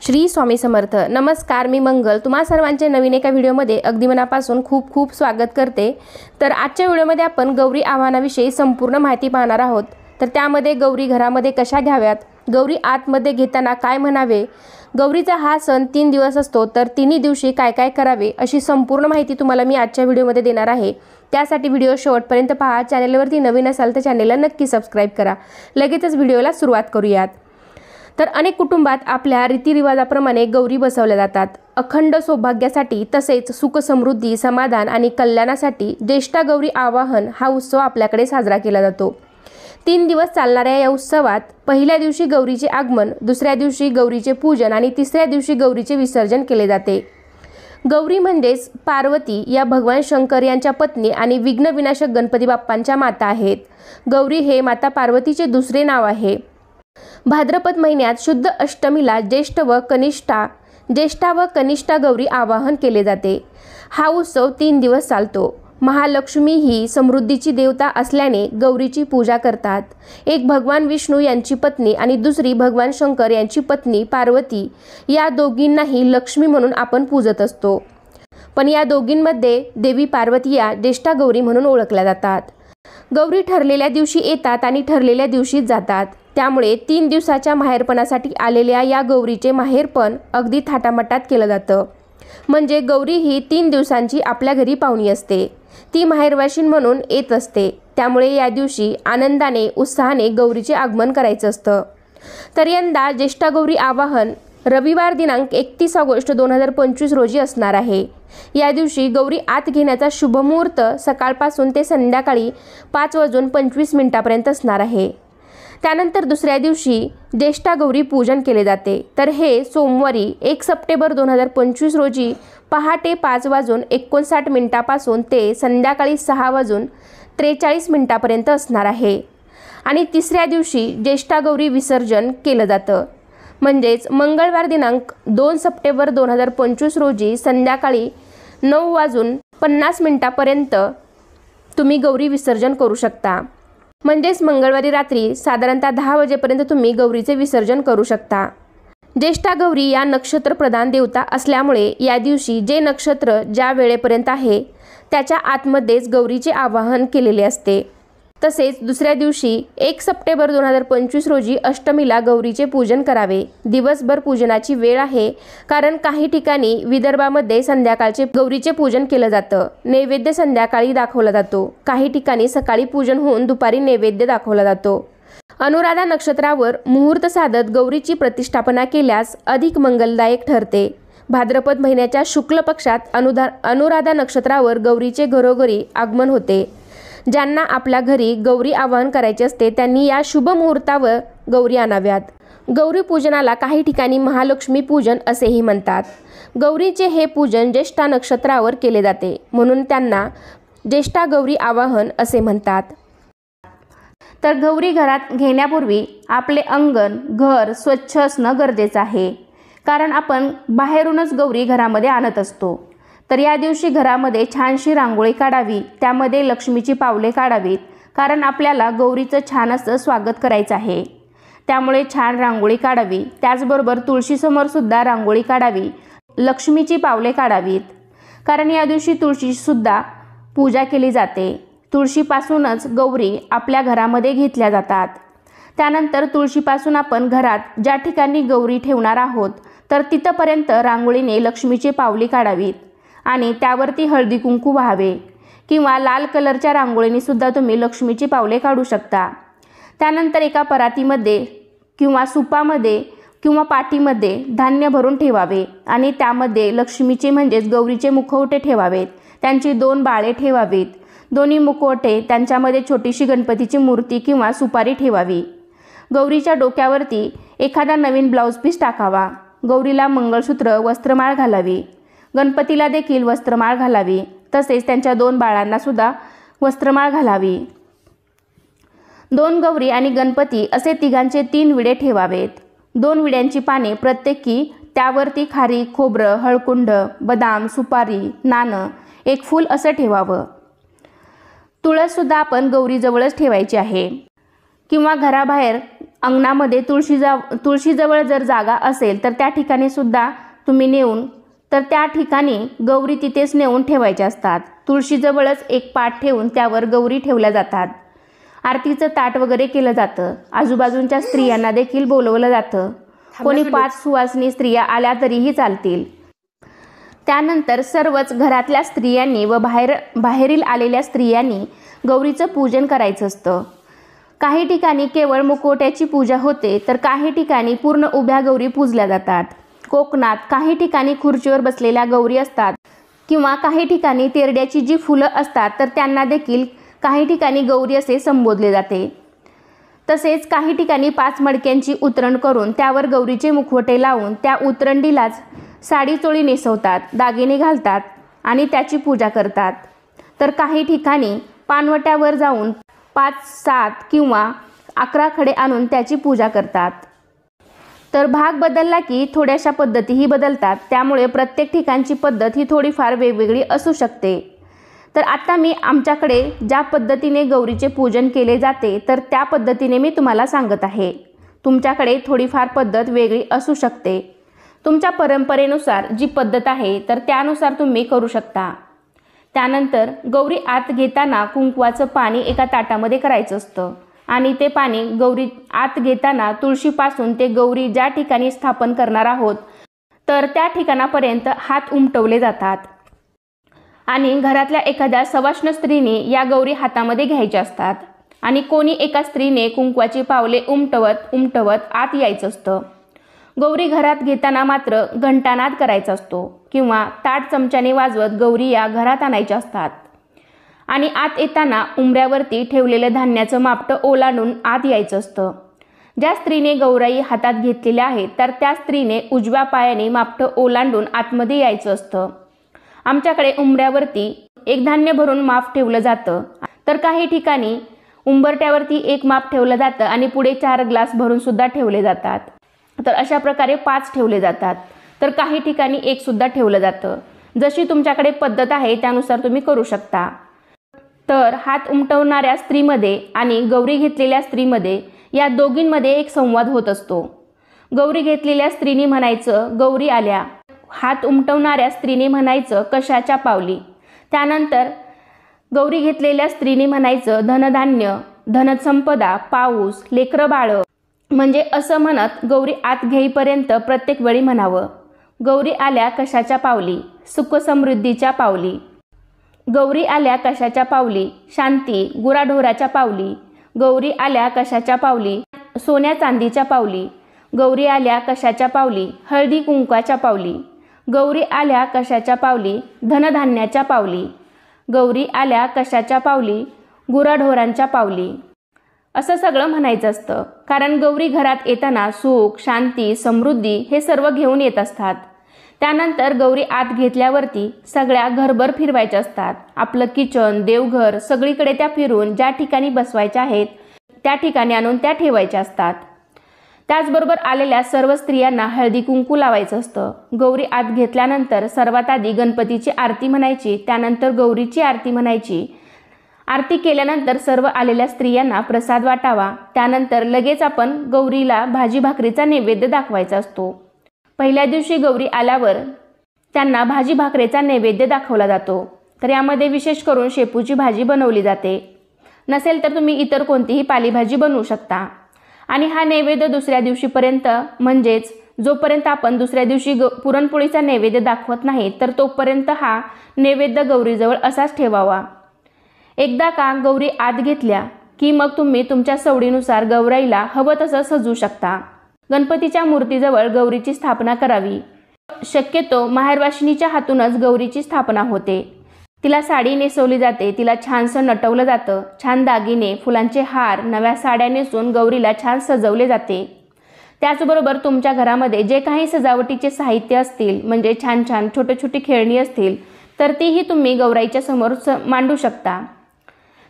श्री स्वामी समर्थ। नमस्कार, मी मंगल तुम्हा सर्वांचे नवीन एका व्हिडिओमध्ये अगदी मनापासून खूप खूप स्वागत करते। तर आजच्या व्हिडिओमध्ये आपण गौरी आव्हानाविषयी संपूर्ण माहिती पाहणार आहोत। तर त्यामध्ये गौरी घरामध्ये कशा घ्याव्यात, गौरी आतमध्ये घेताना काय म्हणावे, गौरीचा हा सण 3 दिवस असतो तर तिन्ही दिवशी काय काय करावे, अशी संपूर्ण माहिती तुम्हाला मी आजच्या व्हिडिओमध्ये देणार आहे। त्यासाठी व्हिडिओ शेवटपर्यंत पहा। चॅनलवरती नवीन असाल तर चॅनलला नक्की सबस्क्राइब करा। लगेचच व्हिडिओला सुरुवात करूयात। तर अनेक कुटुंबात आपल्या रीतिरिवाजाप्रमाणे गौरी बसवल्या जातात। अखंड सौभाग्यासाठी तसेच सुख समृद्धी, समाधान आणि कल्याणासाठी ज्येष्ठा गौरी आवाहन हा उत्सव आपल्याकडे साजरा केला जातो। 3 दिवस चालणाऱ्या या उत्सवात पहिल्या दिवशी गौरीचे आगमन, दुसऱ्या दिवशी गौरीचे पूजन आणि तिसऱ्या दिवशी गौरीचे विसर्जन केले जाते। गौरी म्हणजेच पार्वती या भगवान शंकर यांच्या पत्नी आणि विघ्न विनाशक गणपती बाप्पांच्या माता आहेत। गौरी हे माता पार्वतीचे दुसरे नाव आहे। भाद्रपद महिन्यात शुद्ध अष्टमीला ज्येष्ठा व कनिष्ठा गौरी आवाहन केले जाते। हा उत्सव 3 दिवस चालतो। महालक्ष्मी ही समृद्धीची देवता असल्याने गौरीची पूजा करतात। एक भगवान विष्णू यांची पत्नी आणि दुसरी भगवान शंकर यांची पत्नी पार्वती, या दोघींनाही लक्ष्मी म्हणून आपण पूजत असतो। पण या दोघींमध्ये देवी पार्वती या ज्येष्ठा गौरी म्हणून ओळखल्या जातात। गौरी ठरलेल्या दिवशी येतात आणि ठरलेल्या दिवशीच जातात। त्यामुळे 3 दिवसाच्या माहेरपणासाठी आलेल्या या गौरीचे माहेरपण अगदी थाटामाटात केलं जातं। म्हणजे गौरी ही 3 दिवसांची आपल्या घरी पाहुणी असते। ती माहेरवाशीण म्हणून येत असते। त्यामुळे या दिवशी आनंदाने उत्साहाने गौरीचे आगमन करायचं असतं। तर यंदा ज्येष्ठा गौरी आवाहन रविवार दिनांक 31 ऑगस्ट 2025 रोजी असणार आहे। या दिवशी गौरी आत घेण्याचा शुभ मुहूर्त सकाळपासून ते संध्याकाळी 5:25 असणार आहे। त्यानंतर दुसऱ्या दिवशी ज्येष्ठा गौरी पूजन केले जाते। तर हे सोमवारी 1 सप्टेंबर 2025 रोजी पहाटे 5:59 पासून ते संध्याकाळी 6:43 असणार आहे। आणि तिसऱ्या दिवशी ज्येष्ठा गौरी विसर्जन केलं जातं। म्हणजेच मंगळवार दिनांक 2 सप्टेंबर 2025 रोजी संध्याकाळी 9:50 तुम्ही गौरी विसर्जन करू शकता। म्हणजेच मंगळवारी रात्री साधारणतः 10 वाजेपर्यंत तुम्ही गौरीचे विसर्जन करू शकता। ज्येष्ठा गौरी या नक्षत्र प्रधान देवता असल्यामुळे या दिवशी जे नक्षत्र ज्या वेळेपर्यंत आहे त्याच्या आतमध्येच गौरीचे आवाहन केलेले असते। तसेच दुसऱ्या दिवशी 1 सप्टेंबर 2025 रोजी अष्टमीला गौरीचे पूजन करावे। दिवसभर पूजनाची वेळ आहे, कारण काही ठिकाणी विदर्भामध्ये संध्याकाळचे गौरीचे पूजन केलं जातं। नैवेद्य संध्याकाळी दाखवला जातो। काही ठिकाणी सकाळी पूजन होऊन दुपारी नैवेद्य दाखवला जातो। अनुराधा नक्षत्रावर मुहूर्त साधत गौरीची प्रतिष्ठापना केल्यास अधिक मंगलदायक ठरते। भाद्रपद महिन्याच्या शुक्ल पक्षात अनुराधा नक्षत्रावर गौरीचे घरोघरी आगमन होते। ज्यांना आपल्या घरी गौरी आवाहन करायचे असते त्यांनी या शुभ मुहूर्तावर गौरी आणाव्यात। गौरी पूजनाला काही ठिकाणी महालक्ष्मी पूजन असेही म्हणतात। गौरीचे हे पूजन ज्येष्ठा नक्षत्रावर केले जाते, म्हणून त्यांना ज्येष्ठा गौरी आवाहन असे म्हणतात। तर गौरी घरात घेण्यापूर्वी आपले अंगण, घर स्वच्छ असणं गरजेचं आहे, कारण आपण बाहेरूनच गौरी घरामध्ये आणत असतो। तर या दिवशी घरामध्ये छानशी रांगोळी काढावी, त्यामध्ये लक्ष्मीची पावले काढावीत, कारण आपल्याला गौरीचं छान असं स्वागत करायचं आहे। त्यामुळे छान रांगोळी काढावी। त्याचबरोबर तुळशीसमोर सुद्धा रांगोळी काढावी, लक्ष्मीची पावले काढावीत, कारण या दिवशी तुळशीसुद्धा पूजा केली जाते। तुळशीपासूनच गौरी आपल्या घरामध्ये घेतल्या जातात। त्यानंतर तुळशीपासून आपण घरात ज्या ठिकाणी गौरी ठेवणार आहोत तर तिथपर्यंत रांगोळीने लक्ष्मीची पावली काढावीत आणि त्यावरती हळदी कुंकू व्हावे, किंवा लाल कलरच्या रांगोळीने सुद्धा तुम्ही लक्ष्मीची पावले काढू शकता। त्यानंतर एका परातीमध्ये किंवा सुपामध्ये किंवा पाटीमध्ये धान्य भरून ठेवावे आणि त्यामध्ये लक्ष्मीचे म्हणजेच गौरीचे मुखवटे ठेवावेत। त्यांची 2 बाळे ठेवावीत। दोन्ही मुखवटे त्यांच्यामध्ये छोटीशी गणपतीची मूर्ती किंवा सुपारी ठेवावी। गौरीच्या डोक्यावरती एखादा नवीन ब्लाऊज पीस टाकावा। गौरीला मंगळसूत्र, वस्त्रमाळ घालावी। गणपतीला देखील वस्त्रमाळ घालावी। तसेच त्यांच्या 2 बाळांना सुद्धा वस्त्रमाळ घालावी। 2 गौरी आणि गणपती असे तिघांचे 3 विडे ठेवावेत। 2 विड्यांची पाने प्रत्येकी, त्यावरती खारीक, खोबरं, हळकुंड, बदाम, सुपारी, नाणं, 1 फूल असं ठेवावं। तुळस सुद्धा आपण गौरीजवळच ठेवायची आहे, किंवा घराबाहेर अंगणामध्ये तुळशीजवळ जर जागा असेल तर त्या ठिकाणी सुद्धा तुम्ही नेऊन तर त्या ठिकाणी गौरी तिथेच नेऊन ठेवायच्या असतात. तुळशीजवळच एक पाट ठेवून त्यावर गौरी ठेवल्या जातात. आरतीचं ताट वगैरे केलं जातं. आजूबाजूच्या स्त्रियांना देखील बोलवलं जातं. कोणी 5 सुवासिनी स्त्रिया आल्या तरीही चालतील. त्यानंतर सर्वच घरातल्या स्त्रियांनी व बाहेरील आलेल्या स्त्रियांनी गौरीचं पूजन करायचं असतं. काही ठिकाणी केवळ मुखवट्याची पूजा होते तर काही ठिकाणी पूर्ण उभ्या गौरी पूजल्या जातात. कोकणात काही ठिकाणी खुर्चीवर बसलेल्या गौरी असतात किंवा काही ठिकाणी तेरड्याची जी फुलं असतात तर त्यांना देखील काही ठिकाणी गौरी असे संबोधले जाते. तसेच काही ठिकाणी 5 मडक्यांची उतरण करून त्यावर गौरीचे मुखवटे लावून त्या उतरंडीलाच साडी चोळी नेसवतात, दागिने घालतात आणि त्याची पूजा करतात. तर काही ठिकाणी पानवट्यावर जाऊन 5, 7 किंवा 11 खडे आणून त्याची पूजा करतात. तर भाग बदलला की थोड्याशा पद्धतीही बदलतात. त्यामुळे प्रत्येक ठिकाणची पद्धत ही थोडीफार वेगवेगळी असू शकते. तर आता मी आमच्याकडे ज्या पद्धतीने गौरीचे पूजन केले जाते तर त्या पद्धतीने मी तुम्हाला सांगत आहे. तुमच्याकडे थोडीफार पद्धत वेगळी असू शकते. तुमच्या परंपरेनुसार जी पद्धत आहे तर त्यानुसार तुम्ही करू शकता. त्यानंतर गौरी आत घेताना कुंकवाचं पाणी एका ताटामध्ये करायचं असतं आणि ते पाणी गौरी आत घेताना तुळशीपासून ते गौरी ज्या ठिकाणी स्थापन करणार आहोत तर त्या ठिकाणापर्यंत हात उमटवले जातात आणि घरातल्या एखाद्या सवाष्ण स्त्रीने या गौरी हातामध्ये घ्यायच्या असतात आणि कोणी एका स्त्रीने कुंकवाची पावले उमटवत आत यायचं असतं. गौरी घरात घेताना मात्र घंटानाद करायचा असतो किंवा ताट चमच्याने वाजवत गौरी या घरात आणायच्या असतात आणि आत येताना उंबऱ्यावरती ठेवलेलं धान्याचं मापटं ओलांडून आत यायचं असतं. ज्या स्त्रीने गौराई हातात घेतलेल्या आहेत तर त्या स्त्रीने उजव्या पायाने मापटं ओलांडून आतमध्ये यायचं असतं. आमच्याकडे उंबऱ्यावरती एक धान्य भरून माप ठेवलं जातं तर काही ठिकाणी उंबरट्यावरती एक माप ठेवलं जातं आणि पुढे 4 ग्लास भरून सुद्धा ठेवले जातात. तर अशा प्रकारे 5 ठेवले जातात. तर काही ठिकाणी 1 सुद्धा ठेवलं जातं. जशी तुमच्याकडे पद्धत आहे त्यानुसार तुम्ही करू शकता. तर हात उमटवणाऱ्या स्त्रीमध्ये आणि गौरी घेतलेल्या स्त्रीमध्ये या दोघींमध्ये एक संवाद होत असतो. गौरी घेतलेल्या स्त्रीने म्हणायचं गौरी आल्या, हात उमटवणाऱ्या स्त्रीने म्हणायचं कशाच्या पावली. त्यानंतर गौरी घेतलेल्या स्त्रीने म्हणायचं धनधान्य, धनसंपदा, पाऊस, लेकरं बाळं, म्हणजे असं म्हणत गौरी आत घेईपर्यंत प्रत्येक वेळी म्हणावं गौरी आल्या कशाच्या पावली, सुख समृद्धीच्या पावली. गौरी आल्या कशाच्या पावली, शांती गुराढोराच्या पावली. गौरी आल्या कशाच्या पावली, सोन्या चांदीच्या पावली. गौरी आल्या कशाच्या पावली, हळदी कुंकवाच्या पावली. गौरी आल्या कशाच्या पावली, धनधान्याच्या पावली. गौरी आल्या कशाच्या पावली, गुराढोरांच्या पावली. असं सगळं म्हणायचं असतं. कारण गौरी घरात येताना सुख, शांती, समृद्धी हे सर्व घेऊन येत असतात. त्यानंतर गौरी आत घेतल्यावरती सगळ्या घरभर फिरवायच्या असतात. आपलं किचन, देवघर सगळीकडे त्या फिरून ज्या ठिकाणी बसवायच्या आहेत त्या ठिकाणी आणून त्या ठेवायच्या असतात. त्याचबरोबर आलेल्या सर्व स्त्रियांना हळदी कुंकू लावायचं असतं. गौरी आत घेतल्यानंतर सर्वात आधी गणपतीची आरती म्हणायची, त्यानंतर गौरीची आरती म्हणायची. आरती केल्यानंतर सर्व आलेल्या स्त्रियांना प्रसाद वाटावा. त्यानंतर लगेच आपण गौरीला भाजी भाकरीचा नैवेद्य दाखवायचा असतो. पहिल्या दिवशी गौरी आल्यावर त्यांना भाजी भाकरीचा नैवेद्य दाखवला जातो. तर यामध्ये विशेष करून शेपूची भाजी बनवली जाते. नसेल तर तुम्ही इतर कोणतीही पालेभाजी बनवू शकता. आणि हा नैवेद्य दुसऱ्या दिवशीपर्यंत म्हणजेच जोपर्यंत आपण दुसऱ्या दिवशी पुरणपोळीचा नैवेद्य दाखवत नाही तर तोपर्यंत हा नैवेद्य गौरीजवळ असाच ठेवावा. एकदा का गौरी आत घेतल्या की मग तुम्ही तुमच्या सवडीनुसार गौराईला हवं तसं सजवू शकता. गणपतीच्या मूर्तीजवळ गौरीची स्थापना करावी. शक्यतो माहेरवाशिनीच्या हातूनच गौरीची स्थापना होते. तिला साडी नेसवली जाते, तिला छानसं नटवलं जातं. छान दागिने, फुलांचे हार, नव्या साड्या नेसून गौरीला छान सजवले जाते. त्याचबरोबर तुमच्या घरामध्ये जे काही सजावटीचे साहित्य असतील म्हणजे छान छान छोटे छोटी खेळणी असतील तर तीही तुम्ही गौराईच्या समोर मांडू शकता.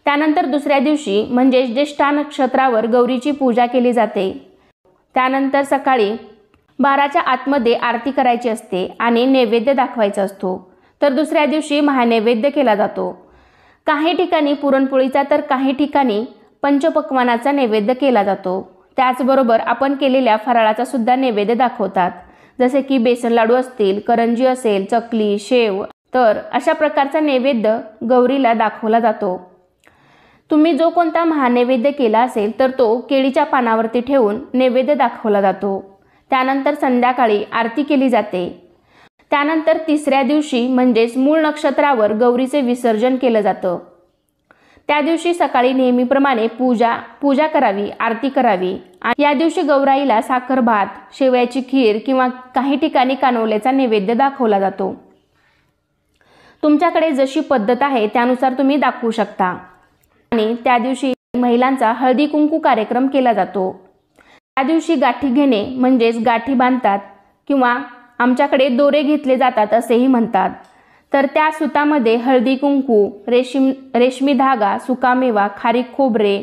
त्यानंतर दुसऱ्या दिवशी म्हणजे ज्येष्ठा नक्षत्रावर गौरीची पूजा केली जाते. त्यानंतर सकाळी 12च्या आतमध्ये आरती करायची असते आणि नैवेद्य दाखवायचा असतो. तर दुसऱ्या दिवशी महानैवेद्य केला जातो. काही ठिकाणी पुरणपोळीचा तर काही ठिकाणी पंचपक्वानाचा नैवेद्य केला जातो. त्याचबरोबर आपण केलेल्या फराळाचा सुद्धा नैवेद्य दाखवतात, जसे की बेसन लाडू असतील, करंजी असेल, चकली, शेव. तर अशा प्रकारचा नैवेद्य गौरीला दाखवला जातो. तुम्ही जो कोणता महानैवेद्य केला असेल तर तो केळीच्या पानावरती ठेवून नैवेद्य दाखवला जातो. त्यानंतर संध्याकाळी आरती केली जाते. त्यानंतर तिसऱ्या दिवशी म्हणजेच मूळ नक्षत्रावर गौरीचे विसर्जन केलं जातं. त्या दिवशी सकाळी नेहमीप्रमाणे पूजा करावी, आरती करावी. या दिवशी गौराईला साखर भात, शेवयाची खीर किंवा काही ठिकाणी कानोल्याचा नैवेद्य दाखवला जातो. तुमच्याकडे जशी पद्धत आहे त्यानुसार तुम्ही दाखवू शकता. आणि त्या दिवशी महिलांचा हळदी कुंकू कार्यक्रम केला जातो. त्या दिवशी गाठी घेणे म्हणजेच गाठी बांधतात किंवा आमच्याकडे दोरे घेतले जातात असेही म्हणतात. तर त्या सुतामध्ये हळदी कुंकू, रेशमी धागा, सुकामेवा, खारीक खोबरे,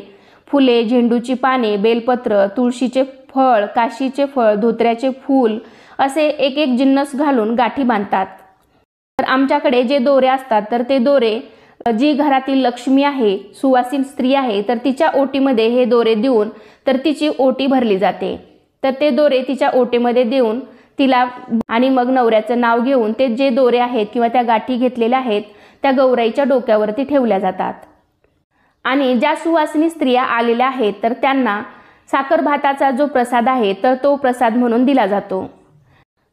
फुले, झेंडूची पाने, बेलपत्र, तुळशीचे फळ, काशीचे फळ, धोत्र्याचे फूल असे एक एक जिन्नस घालून गाठी बांधतात. तर आमच्याकडे जे दोरे असतात तर ते दोरे जी घरातील लक्ष्मी आहे, सुवासीन स्त्री आहे, तर तिच्या ओटीमध्ये हे दोरे देऊन तर तिची ओटी भरली जाते. तर ते दोरे तिच्या ओटीमध्ये देऊन तिला आणि मग नवऱ्याचं नाव घेऊन ते जे दोरे आहेत किंवा त्या गाठी घेतलेल्या आहेत त्या गौराईच्या डोक्यावरती ठेवल्या जातात. आणि ज्या सुवासिनी स्त्रिया आलेल्या आहेत तर त्यांना साखर भाताचा जो प्रसाद आहे तर तो प्रसाद म्हणून दिला जातो.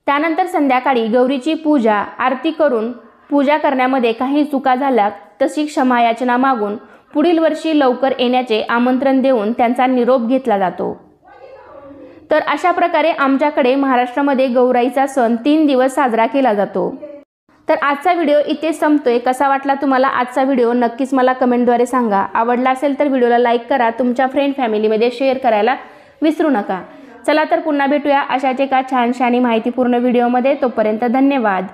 त्यानंतर संध्याकाळी गौरीची पूजा आरती करून पूजा करण्यामध्ये काही चुका झाल्या तशी क्षमायाचना मागून पुढील वर्षी लवकर येण्याचे आमंत्रण देऊन त्यांचा निरोप घेतला जातो. तर अशा प्रकारे आमच्याकडे महाराष्ट्रामध्ये गौराईचा सण 3 दिवस साजरा केला जातो. तर आजचा व्हिडिओ इथे संपतोय. कसा वाटला तुम्हाला आजचा व्हिडिओ नक्कीच मला कमेंटद्वारे सांगा. आवडला असेल तर व्हिडिओला लाईक करा, तुमच्या फ्रेंड फॅमिलीमध्ये शेअर करायला विसरू नका. चला तर पुन्हा भेटूया अशाच एका छानशा आणि माहितीपूर्ण व्हिडिओमध्ये. तोपर्यंत धन्यवाद.